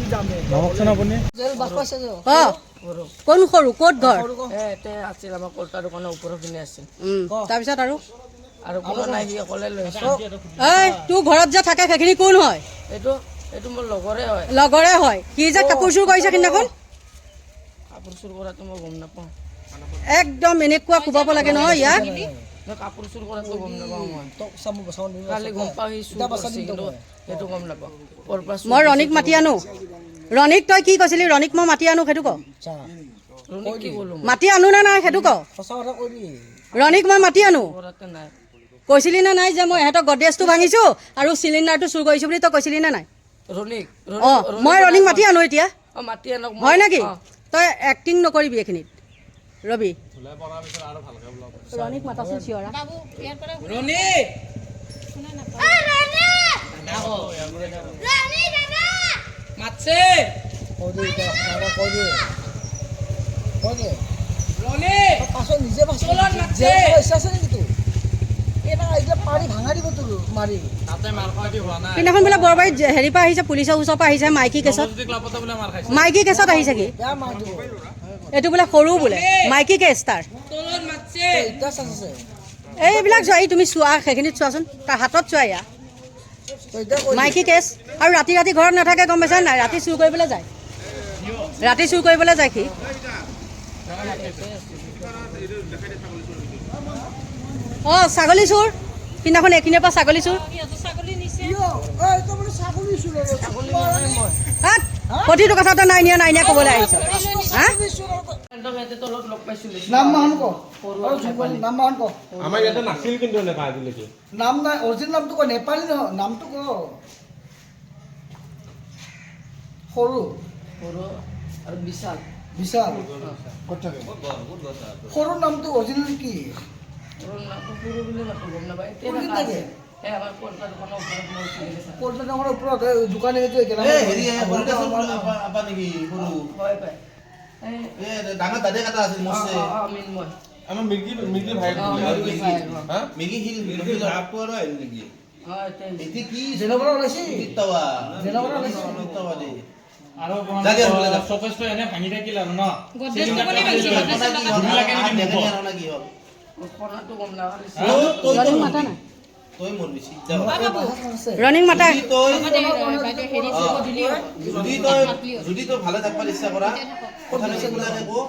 নমস্কাৰ আপুনি কোন সৰু ক'ত ঘৰ আছিল আমাৰ কলতা দোকানৰ ওপৰৰ পিনে আছিল তাৰপিছত আৰু কোনো নাই সি অকলে লৈছে তোৰ ঘৰত যে থাকে সেইখিনি কোন হয় এইটো মোৰ লগৰে হয় কি যে কাপোৰ চুৰ কৰিছে সিদিনাখন কাপোৰ চুৰ কৰাটো মই গম নাপাওঁ একদম এনেকুৱা কোবাব লাগে নহয় ইয়াক কাপোৰ চুৰ কৰাটো গম নাপাওঁ মই খালি গম পাওঁ সি চুৰ কৰিছে কিন্তু সেইটো গম নাপাওঁ মই ৰণীক মাতি আনো ৰণীক তই কি কৈছিলি ৰণীক মই মাতি আনো সেইটো ক কি ক'লো মাতি আনো নে নাই সেইটো ক ৰণীক মই মাতি আনো নাই কৈছিলি নে নাই যে মই ইহঁতক গডৰেজটো ভাঙিছোঁ আৰু চিলিণ্ডাৰটো চুৰ কৰিছোঁ বুলি তই কৈছিলি নে নাই অঁ মই ৰণীক মাতি আনো এতিয়া মাতি আনক হয় নেকি তই এক্টিং নকৰিবি এইখিনিত ৰবি ৰণীক মাতাচোন চিঞৰা সেইদিনাখন বোলে বৰবাৰীত হেৰিৰ পৰা আহিছে পুলিচৰ ওচৰৰ পৰা আহিছে মাইকী কেছত আহিছে কি এইটো বোলে সৰু বোলে মাইকী কেছ তাৰ এইবিলাক চোৱা তুমি চোৱা সেইখিনিত চোৱাচোন তাৰ হাতত চোৱা ইয়া মাইকী কেছ আৰু ৰাতি ৰাতি ঘৰত নাথাকে গম পাইছা নাই ৰাতি চুৰ কৰিবলৈ যায় সি অঁ ছাগলী চুৰ সিদিনাখন এইখিনিৰ পৰা ছাগলী চুৰ প্ৰতিটো কথাটো নাই নিয়া ক'বলৈ আহিছ হা আমাৰ ইয়াতে নাছিল কিন্তু এনেকুৱা আজিলৈকে নাম নাই অৰিজিনেল নামটো ক নেপালী নহয় নামটো ক সৰু আৰু বিশাল সৰু নামটো অৰিজিনেল কি কলতা ডাঙৰ ওপৰত দোকানে ডাঙৰ দাদে কাটা আছিল আমাৰ মিৰ্গি ভাই মেগী হিল আপটো আৰু আহিল নেকি এতিয়া কি জেলৰ পৰা ওলাইছে আৰু চকেছটো এনে ভাঙি থাকিল আৰু ন ৰণীক মাতা যদি তই ভালে থাকবাৰ ইচ্ছা কৰা কথাটো খোলাকে কো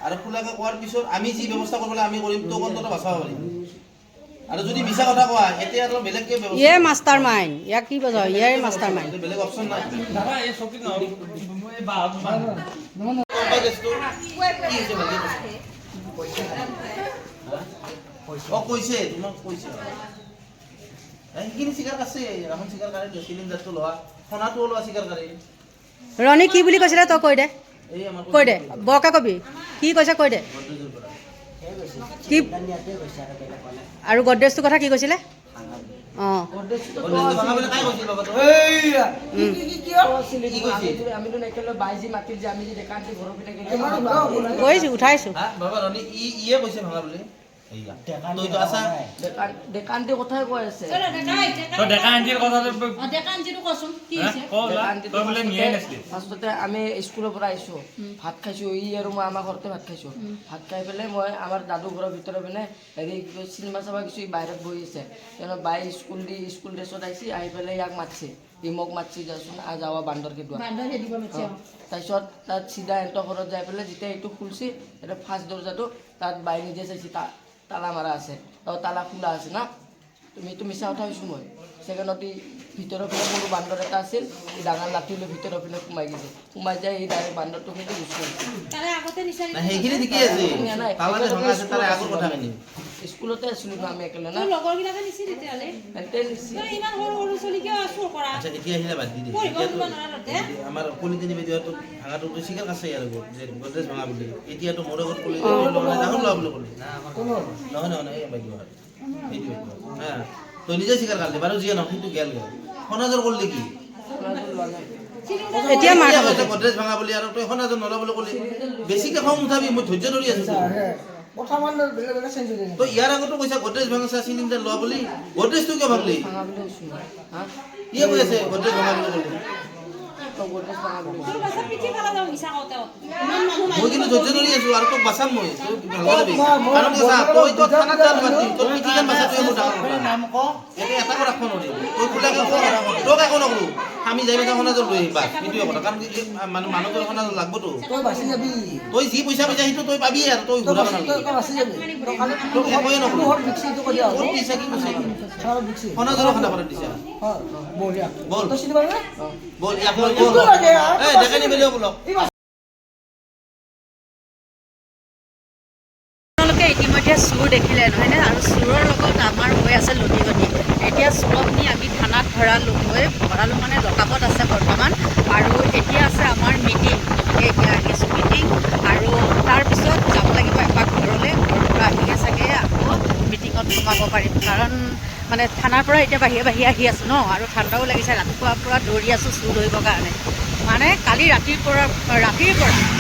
আৰু খোলাকে কোৱাৰ পিছত আমি যি ব্যৱস্থা কৰিব লাগে আমি কৰিম তো অন্তত বাচাব পাৰিম আৰু যদি মিছা কথা কোৱা এতিয়া আৰু বেলেগকে ব্যৱস্থা ইয়ে মাষ্টাৰ মাইণ্ড ইয়াক কি বুজাও ইয়ে মাষ্টাৰ মাইণ্ড বেলেগ অপচন নাই দাদা এই চকীত ন মই বাপ কৈছে তোমাক কৈছে সেইখিনি চিকাৰ আছে এখন চিকাৰ কাৰে চিলিণ্ডাৰটো লোৱা সোণাটো লোৱা চিকাৰ কাৰে ৰণী কি বুলি কৈছিলে তই কৈ দে বৰকে কবি কি কৈছে কৈ দে কি আৰু গডৰেজটোৰ কথা কি কৈছিলে অঁ কৈছোঁ উঠাইছোঁ ডেকান্তি কথাই কৈ আছে ফাৰ্ষ্টতে আমি স্কুলৰ পৰা আহিছোঁ ভাত খাইছোঁ ই আৰু মই আমাৰ ঘৰতে ভাত খাইছোঁ ভাত খাই পেলাই মই আমাৰ দাদু ঘৰৰ ভিতৰত পিনে হেৰি চিনেমা চাব গৈছোঁ বাহিৰত বহি আছে তেওঁ বাই স্কুল ড্ৰেছত আহিছে আহি পেলাই ইয়াক মাতিছে ই মোক মাতিছে যাচোন যাৱা বান্দৰ কেইটা তাৰপিছত তাত চিধা সিহঁতৰ ঘৰত যাই পেলাই যেতিয়া এইটো খুলছি এটা ফাৰ্ষ্ট দৰ্জাটো তাত বাই নিজে চাইছে তালা মাৰা আছে তালা খোলা আছে না তুমি মিছা কথা হৈছোঁ মই ছেকেণ্ডত ভিতৰৰ পিনে সৰু বান্দৰ এটা আছিল ডাঙৰ লাঠি লৈ ভিতৰৰ পিনে সোমাই গৈছে সোমাই যায় এই ডাইৰেক্ট বান্দৰটো কিন্তু গুচি সেইখিনি ঠিকেই আছে স্কুলতে আছিলোঁ আমি একেলগে না এতিয়া আহিলে বাদ দি দে আমাৰ কলিজনী বেদিয়াটো ভাঙাটো চিকাৰ আছে আৰু গডৰেজ ভাঙা বুলি এতিয়াতো মোৰ আগত কলি ডাঙৰ লোৱা বুলি ক'লে নহয় এই বাইদেউ এইটো হা তই নিজে চিকাৰ কালি বাৰু যিয়ে নহয় কিন্তু গেল সনাজৰ কৰিলে কি এতিয়া গডৰেজ ভাঙা বুলি আৰু তই সনাজৰ নলা বুলি ক'লি বেছিকে খং উঠাবি মই ধৈৰ্য ধৰি আছোঁ তই ইয়াৰ আগতো কৈছা গডৰেজ ভাঙিছা চিলিণ্ডাৰ লোৱা বুলি গডৰেজটো কিয় ভাঙলি ইয়ে কৈ আছে গডৰেজ ভাঙা বুলি ক'লি মই গডৰেজ ভাঙা বুলি মই কিন্তু ধৈৰ্য ধৰি আছো আৰু তোক বাচাম মই তই ভালকৈ যাবি কাৰণ কি চা তই তো থানাত যাম পাতি তোৰ পিঠিখন বাচাটোৱে মোৰ ডাঙৰ কথা একে এটা কথা ৰাখিব নোৱাৰি তই কোলাকে তোক একো নকৰো আমি যাই মেলি সমাজত লৈ আহিবা সেইটোৱে কথা কাৰণ কি মানে মানুহটোৰ সমাজত লাগবতো তই বাচি যাবি তই যি পইচা সেইটো তই পাবি আৰু তই তই ঘূৰাব বাচি নালাগে বাচি যাবি তোক একোৱে নকৰো ঘৰত মিক্সিটো কৰি দিয়া তোৰ পইচা কি পইচা চাৰৰ মিক্সি সমাজৰ খানা কৰা দিছা হয় বঢ়িয়া বল তই চিনি পাবি বল ইয়াক লৈ বল এই দেখে নিবেলিও বলক আপোনালোকে ইতিমধ্যে চোৰ দেখিলে নহয়নে আৰু চোৰৰ লগত আমাৰ হৈ আছে লুটি-গতি এতিয়া চোৰক নি আমি থানাত ভৰালোঁ মানে লকআপত আছে বৰ্তমান আৰু এতিয়া আছে আমাৰ মিটিং এতিয়া আহি আছোঁ মিটিং আৰু তাৰপিছত যাব লাগিব এপাক ঘৰলৈ ঘৰৰ পৰা আহিয়ে চাগে আকৌ মিটিঙত সোমাব পাৰিম কাৰণ মানে থানাৰ পৰা এতিয়া বাহিৰে আহি আছোঁ ন আৰু ঠাণ্ডাও লাগিছে ৰাতিপুৱাৰ পৰা দৌৰি আছোঁ চোৰ ধৰিবৰ কাৰণে মানে কালি ৰাতিৰ পৰা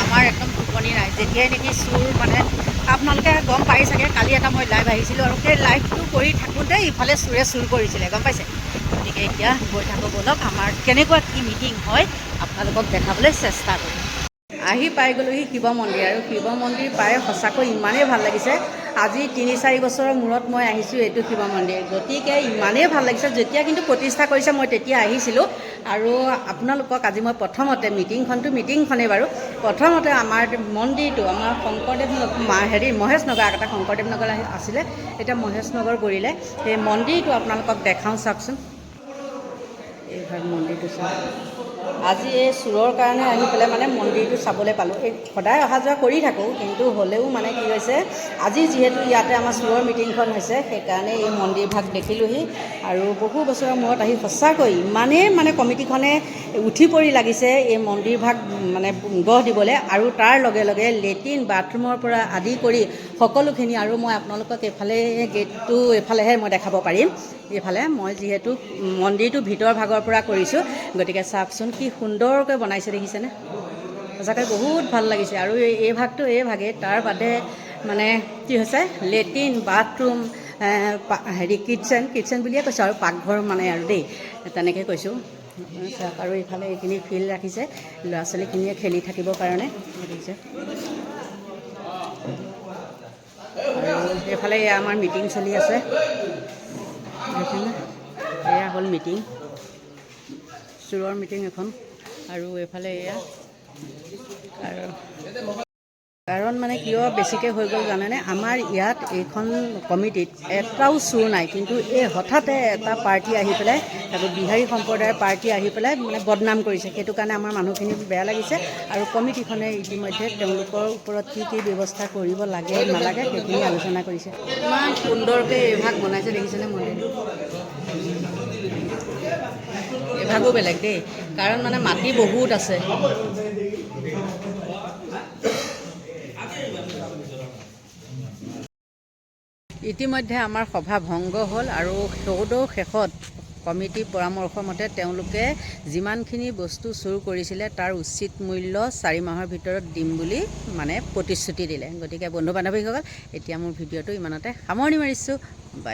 আমাৰ একদম টোপনি নাই যেতিয়াই নেকি চোৰ মানে আপোনালোকে গম পাই চাগে কালি এটা মই লাইভ আহিছিলোঁ আৰু সেই লাইভটো কৰি থাকোঁতে ইফালে চোৰে চুৰ কৰিছিলে গম পাইছে গতিকে এতিয়া গৈ থাকোঁ ব'লক আমাৰ কেনেকুৱা কি মিটিং হয় আপোনালোকক দেখাবলৈ চেষ্টা কৰিম আহি পাই গ'লোহি শিৱ মন্দিৰ আৰু শিৱ মন্দিৰ পাই সঁচাকৈ ইমানেই ভাল লাগিছে আজি ৩-৪ বছৰৰ মূৰত মই আহিছোঁ এইটো শিৱ মন্দিৰ গতিকে ইমানেই ভাল লাগিছে যেতিয়া কিন্তু প্ৰতিষ্ঠা কৰিছে মই তেতিয়া আহিছিলোঁ আৰু আপোনালোকক আজি মই প্ৰথমতে মিটিংখনেই বাৰু প্ৰথমতে আমাৰ মন্দিৰটো আমাৰ শংকৰদেৱ মহেশ নগৰ আগতে শংকৰদেৱ নগৰ আছিলে এতিয়া মহেশ নগৰ কৰিলে সেই মন্দিৰটো আপোনালোকক দেখাওঁ চাওকচোন এইভাগ মন্দিৰটো চাওক আজি এই চোৰৰ কাৰণে আহি পেলাই মানে মন্দিৰটো চাবলৈ পালোঁ এই সদায় অহা যোৱা কৰি থাকোঁ কিন্তু হ'লেও মানে কি হৈছে আজি যিহেতু ইয়াতে আমাৰ চোৰৰ মিটিংখন হৈছে সেইকাৰণে এই মন্দিৰ ভাগ দেখিলোঁহি আৰু বহু বছৰৰ মূৰত আহি সঁচাকৈ ইমানেই মানে কমিটিখনে উঠি পৰি লাগিছে এই মন্দিৰ ভাগ মানে গঢ় দিবলৈ আৰু তাৰ লগে লগে লেট্ৰিন বাথৰুমৰ পৰা আদি কৰি সকলোখিনি আৰু মই আপোনালোকক এইফালে গেটটো এইফালেহে মই দেখাব পাৰিম এইফালে মই যিহেতু মন্দিৰটো ভিতৰ ভাগৰ পৰা কৰিছোঁ গতিকে চাওকচোন কি সুন্দৰকৈ বনাইছে দেখিছেনে সঁচাকৈ বহুত ভাল লাগিছে আৰু এই ভাগেই তাৰ বাদে মানে কি হৈছে লেট্ৰিন বাথৰুম কিটচেন বুলিয়ে কৈছোঁ আৰু পাকঘৰ মানে আৰু দেই তেনেকৈ কৈছোঁ চাওক আৰু এইফালে এইখিনি ফিল্ড ৰাখিছে ল'ৰা ছোৱালীখিনিয়ে খেলি থাকিবৰ কাৰণে দেখিছে আৰু এইফালে এয়া আমাৰ মিটিং চলি আছে এয়া হ'ল মিটিং চোৰৰ মিটিং এখন আৰু এইফালে এয়া কাৰণ মানে কিয় বেছিকৈ হৈ গ'ল জানেনে আমাৰ ইয়াত এইখন কমিটিত এটাও চোৰ নাই কিন্তু এই হঠাতে এটা পাৰ্টি আহি পেলাই তাকো বিহাৰী সম্প্ৰদায়ৰ পাৰ্টি আহি পেলাই মানে বদনাম কৰিছে সেইটো কাৰণে আমাৰ মানুহখিনি বেয়া লাগিছে আৰু কমিটিখনে ইতিমধ্যে তেওঁলোকৰ ওপৰত কি ব্যৱস্থা কৰিব লাগে নালাগে সেইখিনি আলোচনা কৰিছে ইমান সুন্দৰকৈ এইভাগ বনাইছে দেখিছেনে মন্দিৰটো এভাগো বেলেগ দেই কাৰণ মানে মাটি বহুত আছে ইতিমধ্যে আমাৰ সভা ভংগ হ'ল আৰু শেষত কমিটিৰ পৰামৰ্শ মতে তেওঁলোকে যিমানখিনি বস্তু চুৰ কৰিছিলে তাৰ উচিত মূল্য 4 মাহৰ ভিতৰত দিম বুলি মানে প্ৰতিশ্ৰুতি দিলে গতিকে বন্ধু বান্ধৱীসকল এতিয়া মোৰ ভিডিঅ'টো ইমানতে সামৰণি মাৰিছোঁ বাই